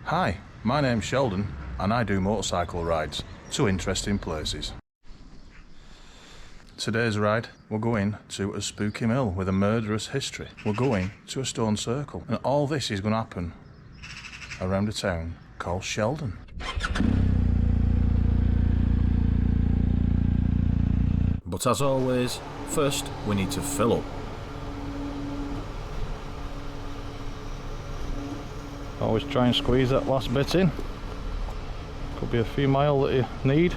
Hi, my name's Sheldon and I do motorcycle rides to interesting places. Today's ride, we're going to a spooky mill with a murderous history. We're going to a stone circle, and all this is going to happen around a town called Sheldon. But as always, first we need to fill up. Always try and squeeze that last bit in. Could be a few mile that you need.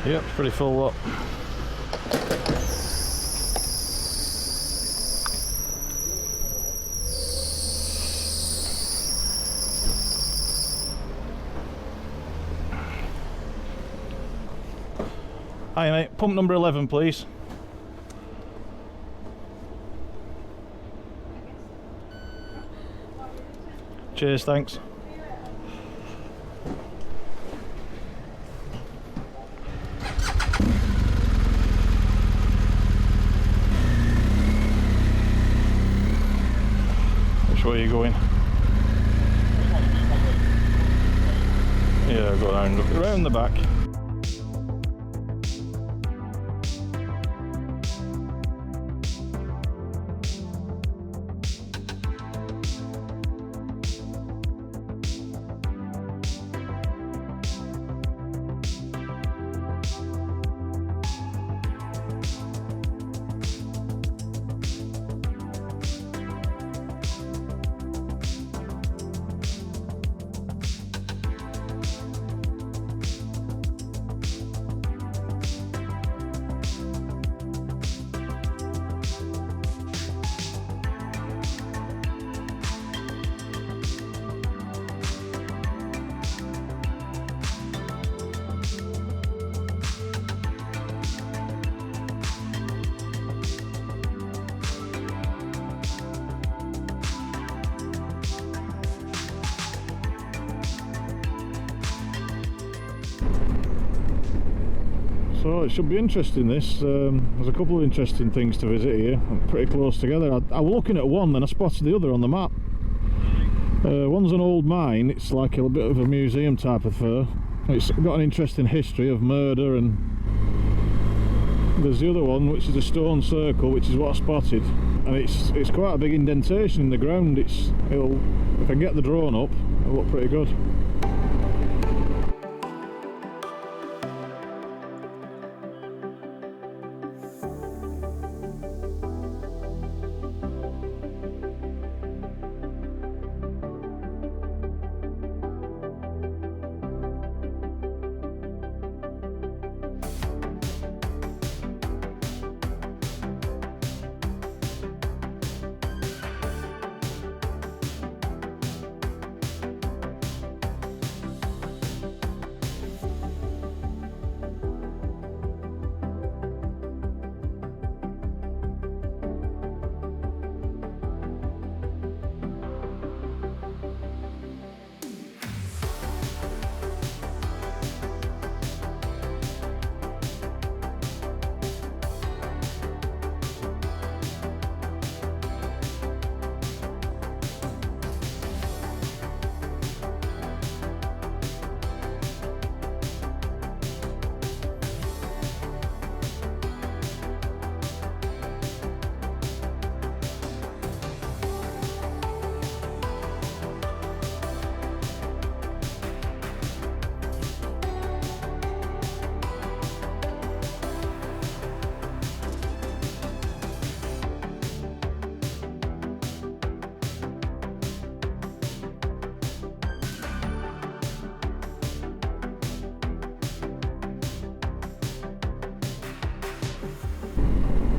Yep, pretty full up. Hi mate, pump number 11 please. Cheers, thanks. Which way are you going? Yeah, go around the back. So it should be interesting this. There's a couple of interesting things to visit here, pretty close together. I was looking at one, then I spotted the other on the map. One's an old mine, it's like a bit of a museum type of affair. It's got an interesting history of murder, and there's the other one which is a stone circle, which is what I spotted. And it's quite a big indentation in the ground. If I can get the drone up, it'll look pretty good.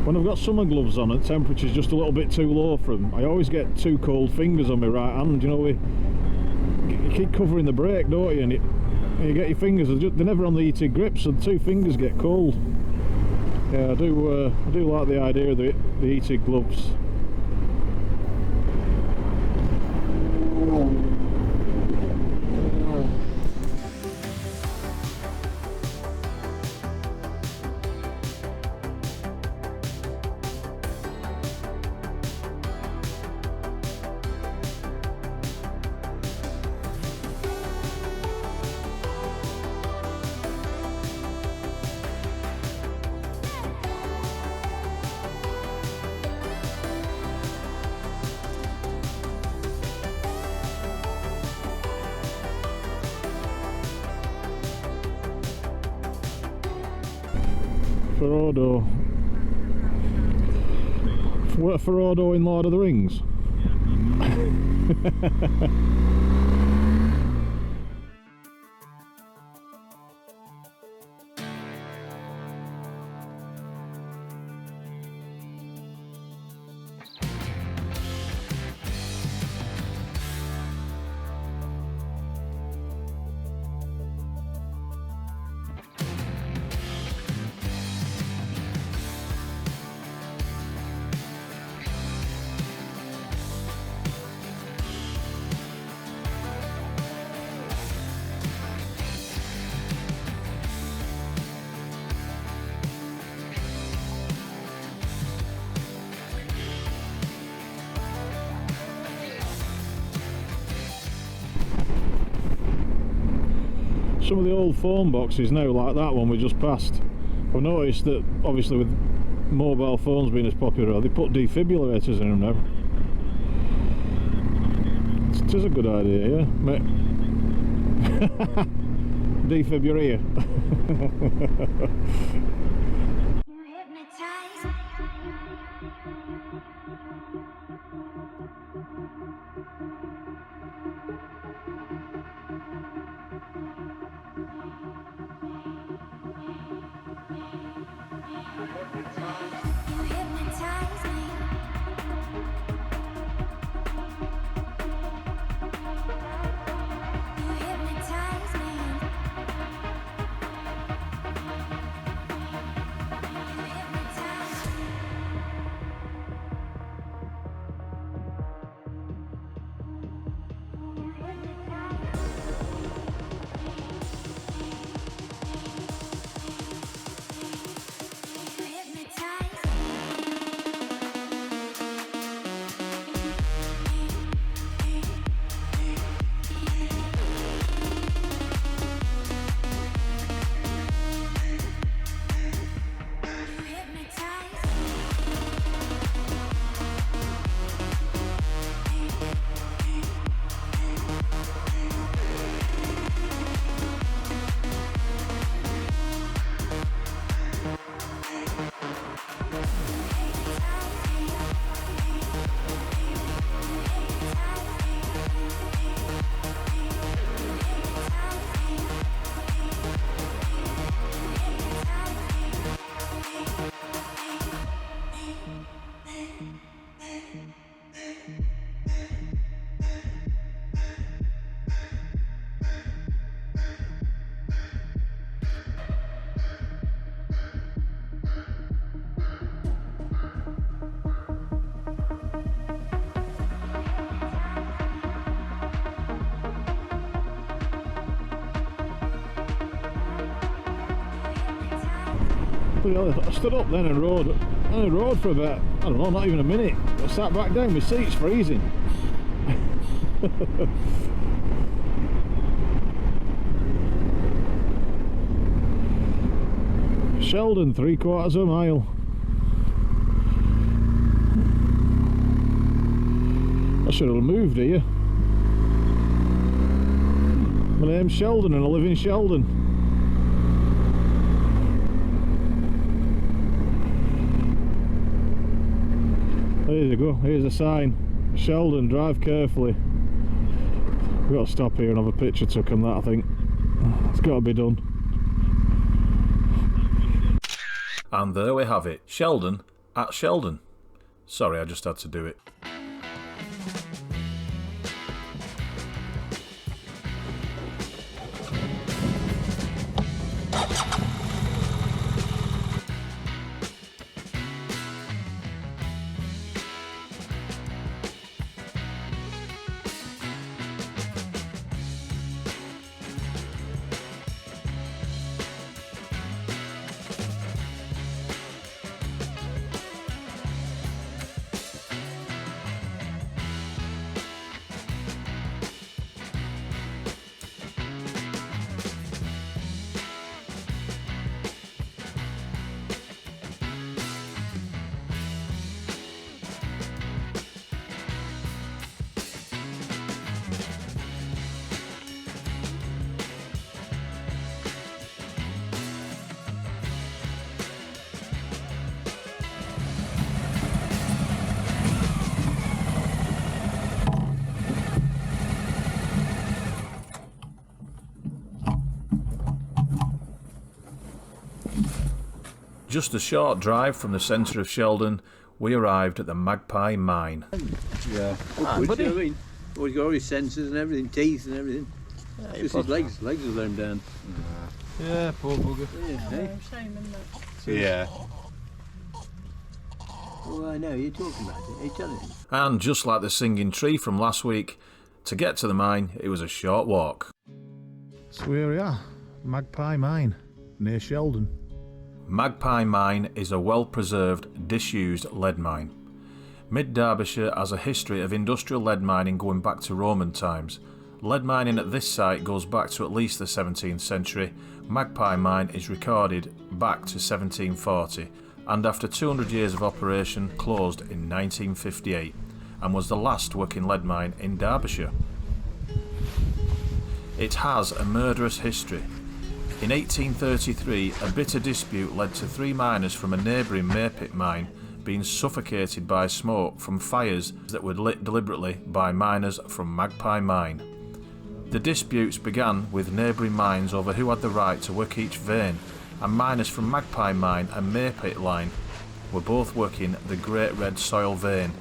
When I've got summer gloves on and the temperature's just a little bit too low for them, I always get two cold fingers on my right hand. You know, you keep covering the brake, don't you? And you get your fingers, they're never on the heated grip, so the two fingers get cold. Yeah, I do like the idea of the heated gloves. Frodo. Frodo in Lord of the Rings. Some of the old phone boxes now, like that one we just passed, I've noticed that obviously with mobile phones being as popular, they put defibrillators in them now. It is a good idea, yeah. Defib your ear. I stood up then and rode for about, I don't know, not even a minute. I sat back down, my seat's freezing. Sheldon, 3/4 of a mile. I should have moved here. My name's Sheldon and I live in Sheldon. There you go, here's a sign. Sheldon, drive carefully. We've got to stop here and have a picture took on that, I think. It's got to be done. And there we have it. Sheldon at Sheldon. Sorry, I just had to do it. Just a short drive from the centre of Sheldon, we arrived at the Magpie mine. Yeah. What do you mean? Well, he's got all his senses and everything, teeth and everything. Yeah, just his legs are letting down. Yeah, poor bugger. Yeah, hey? Shame, isn't it? Yeah. Well, I know, you're talking about it. You're telling him. And just like the singing tree from last week, to get to the mine, it was a short walk. So here we are, Magpie Mine, near Sheldon. Magpie Mine is a well-preserved, disused lead mine. Mid-Derbyshire has a history of industrial lead mining going back to Roman times. Lead mining at this site goes back to at least the 17th century. Magpie Mine is recorded back to 1740, and after 200 years of operation, closed in 1958, and was the last working lead mine in Derbyshire. It has a murderous history. In 1833, a bitter dispute led to 3 miners from a neighbouring Maypit mine being suffocated by smoke from fires that were lit deliberately by miners from Magpie Mine. The disputes began with neighbouring mines over who had the right to work each vein, and miners from Magpie Mine and Maypit Line were both working the Great Red Soil vein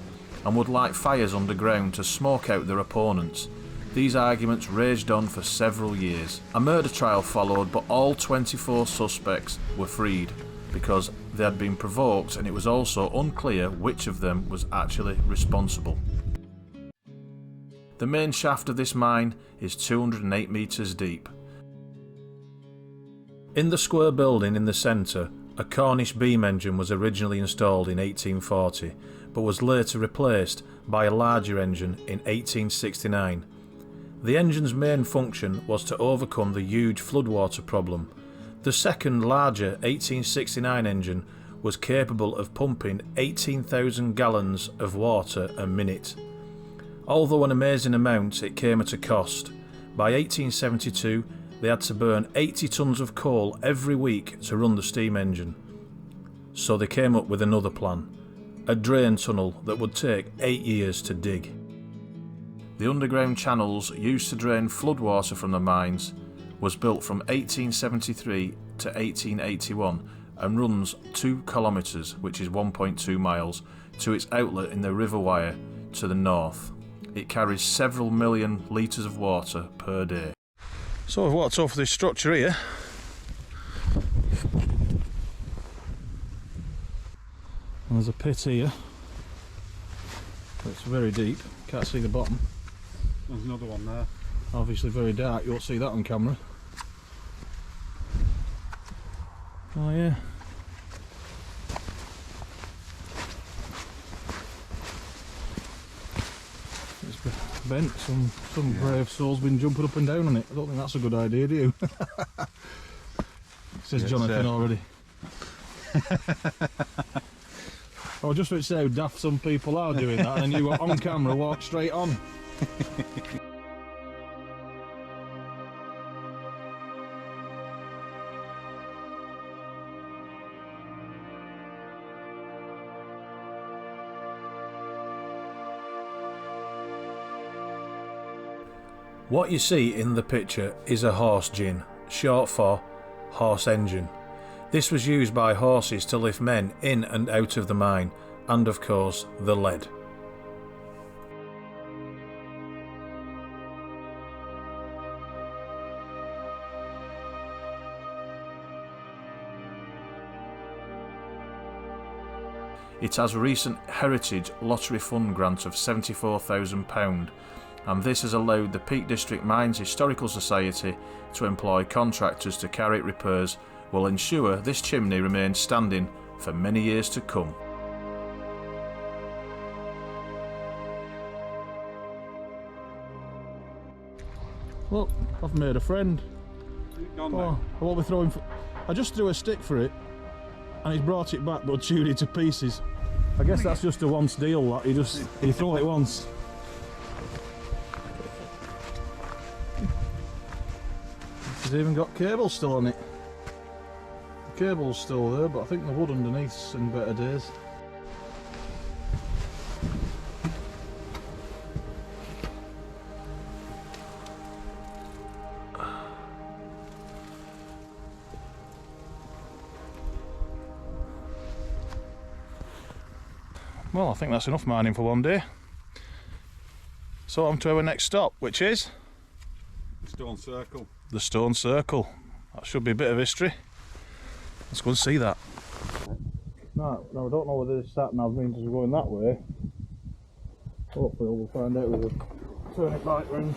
and would light fires underground to smoke out their opponents. These arguments raged on for several years. A murder trial followed, but all 24 suspects were freed because they had been provoked, and it was also unclear which of them was actually responsible. The main shaft of this mine is 208 metres deep. In the square building in the centre, a Cornish beam engine was originally installed in 1840, but was later replaced by a larger engine in 1869. The engine's main function was to overcome the huge floodwater problem. The second larger 1869 engine was capable of pumping 18,000 gallons of water a minute. Although an amazing amount, it came at a cost. By 1872, they had to burn 80 tonnes of coal every week to run the steam engine. So they came up with another plan, a drain tunnel that would take 8 years to dig. The underground channels used to drain floodwater from the mines was built from 1873 to 1881 and runs 2 kilometres, which is 1.2 miles, to its outlet in the River Wyre to the north. It carries several million litres of water per day. So I've walked off this structure here. And there's a pit here. It's very deep, can't see the bottom. There's another one there. Obviously very dark, you won't see that on camera. Oh yeah. It's bent, some brave soul's been jumping up and down on it. I don't think that's a good idea, do you? Says Jonathan already. Oh, just to say how daft some people are doing that, and then you on camera walk straight on. What you see in the picture is a horse gin, short for horse engine. This was used by horses to lift men in and out of the mine, and of course the lead. It has a recent Heritage Lottery Fund grant of £74,000, and this has allowed the Peak District Mines Historical Society to employ contractors to carry out repairs, will ensure this chimney remains standing for many years to come. Look, I've made a friend. Oh, I won't be throwing. I just threw a stick for it, and he's brought it back, but chewed it to pieces. I guess that's just a once deal. That you throw it once. It's even got cables still on it. The cable's still there, but I think the wood underneath's in better days. Well, I think that's enough mining for one day. So on to our next stop, which is? The Stone Circle. The Stone Circle. That should be a bit of history. Let's go and see that. No, I don't know whether this sat nav means we're going that way. Hopefully we'll find out with a turn it back round.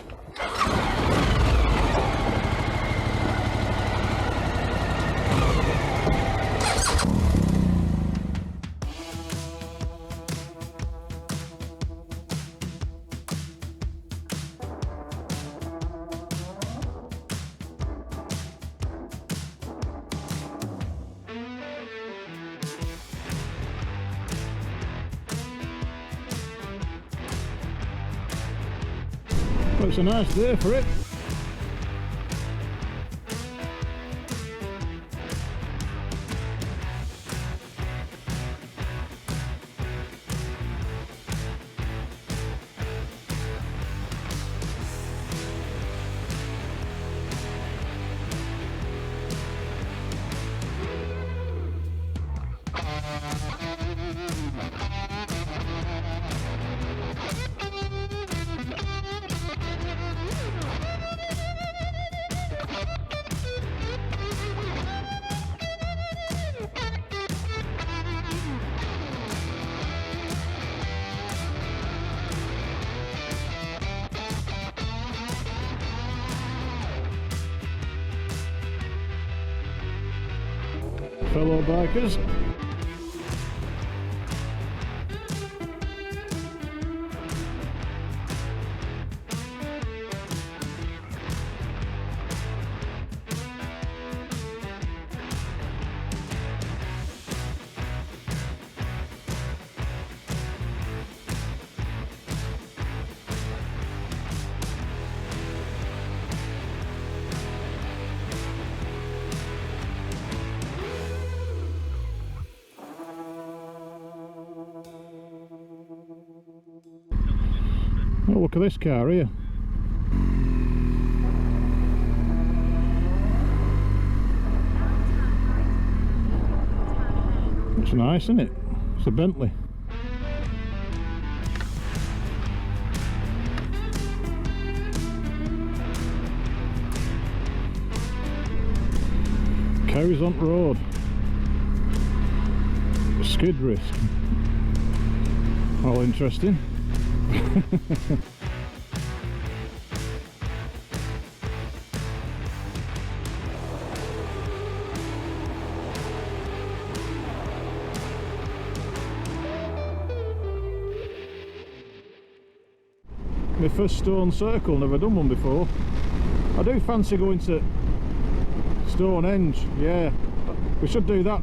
Well, it's a nice day for it. Fellow bikers. Oh, look at this car here. Looks nice, isn't it? It's a Bentley. Carries on road. Skid risk. All interesting. My first Stone Circle, never done one before. I do fancy going to Stonehenge, yeah. We should do that.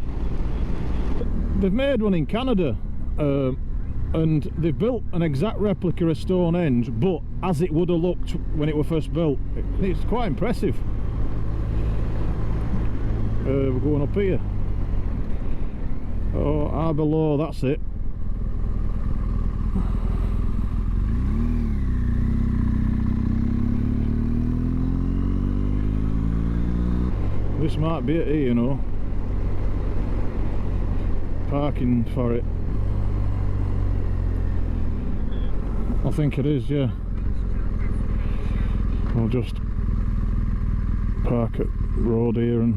They've made one in Canada. And they've built an exact replica of Stonehenge, but as it would have looked when it was first built. It's quite impressive. We're going up here. Oh, Arbor Low, that's it. This might be it here, you know. Parking for it. I think it is, yeah. I'll just park at road here and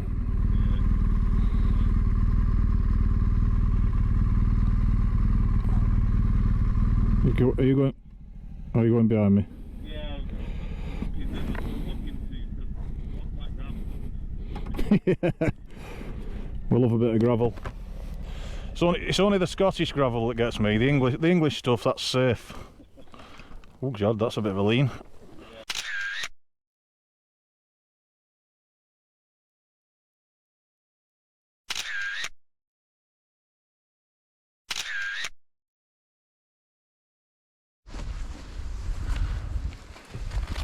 are you going? Are you going behind me? Yeah. Yeah. We love a bit of gravel. It's only the Scottish gravel that gets me. The English stuff, that's safe. Oh God, that's a bit of a lean.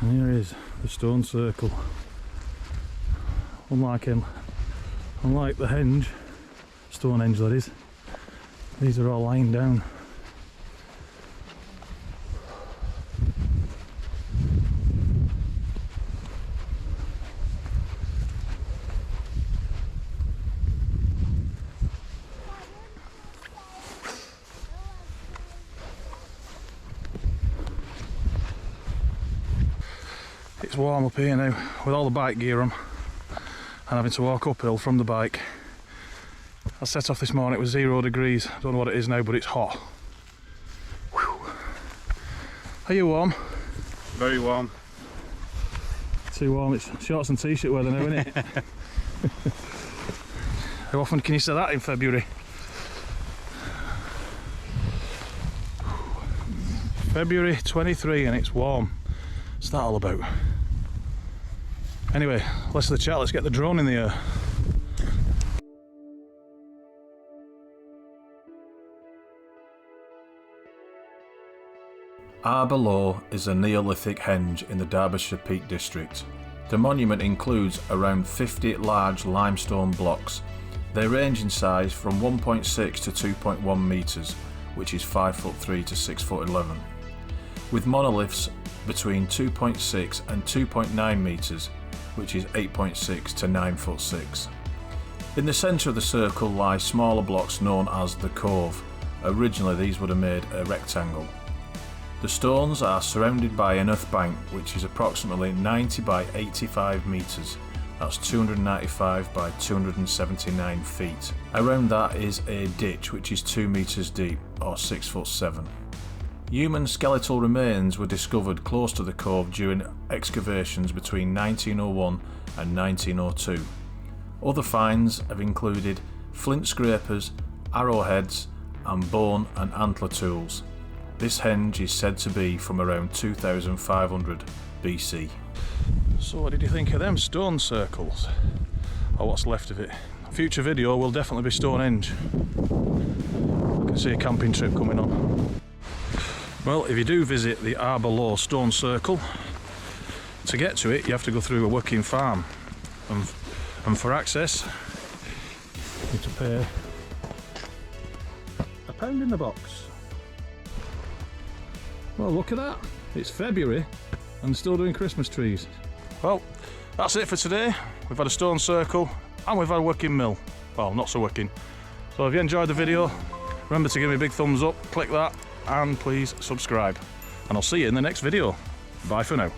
And here is the Stone Circle. Unlike the Henge, Stonehenge that is, these are all lying down. It's warm up here now with all the bike gear on and having to walk uphill from the bike. I set off this morning, it was 0 degrees. I don't know what it is now, but it's hot. Whew. Are you warm? Very warm. Too warm, it's shorts and t-shirt weather now, isn't it? How often can you say that in February? February 23 and it's warm. What's that all about? Anyway, less of the chat, let's get the drone in the air. Arbor Low is a Neolithic henge in the Derbyshire Peak District. The monument includes around 50 large limestone blocks. They range in size from 1.6 to 2.1 metres, which is 5'3" to 6'11", with monoliths between 2.6 and 2.9 metres, which is 8.6 to 9'6". In the centre of the circle lie smaller blocks known as the Cove. Originally these would have made a rectangle. The stones are surrounded by an earth bank which is approximately 90 by 85 metres, that's 295 by 279 feet. Around that is a ditch which is 2 metres deep, or 6'7". Human skeletal remains were discovered close to the cove during excavations between 1901 and 1902. Other finds have included flint scrapers, arrowheads and bone and antler tools. This henge is said to be from around 2500 BC. So what did you think of them stone circles? Or what's left of it? Future video will definitely be Stonehenge. I can see a camping trip coming on. Well, if you do visit the Arbor Low Stone Circle, to get to it you have to go through a working farm. And for access, you need to pay £1 in the box. Well, look at that. It's February and still doing Christmas trees. Well, that's it for today. We've had a stone circle and we've had a working mill. Well, not so working. So if you enjoyed the video, remember to give me a big thumbs up, click that, and please subscribe. And I'll see you in the next video. Bye for now.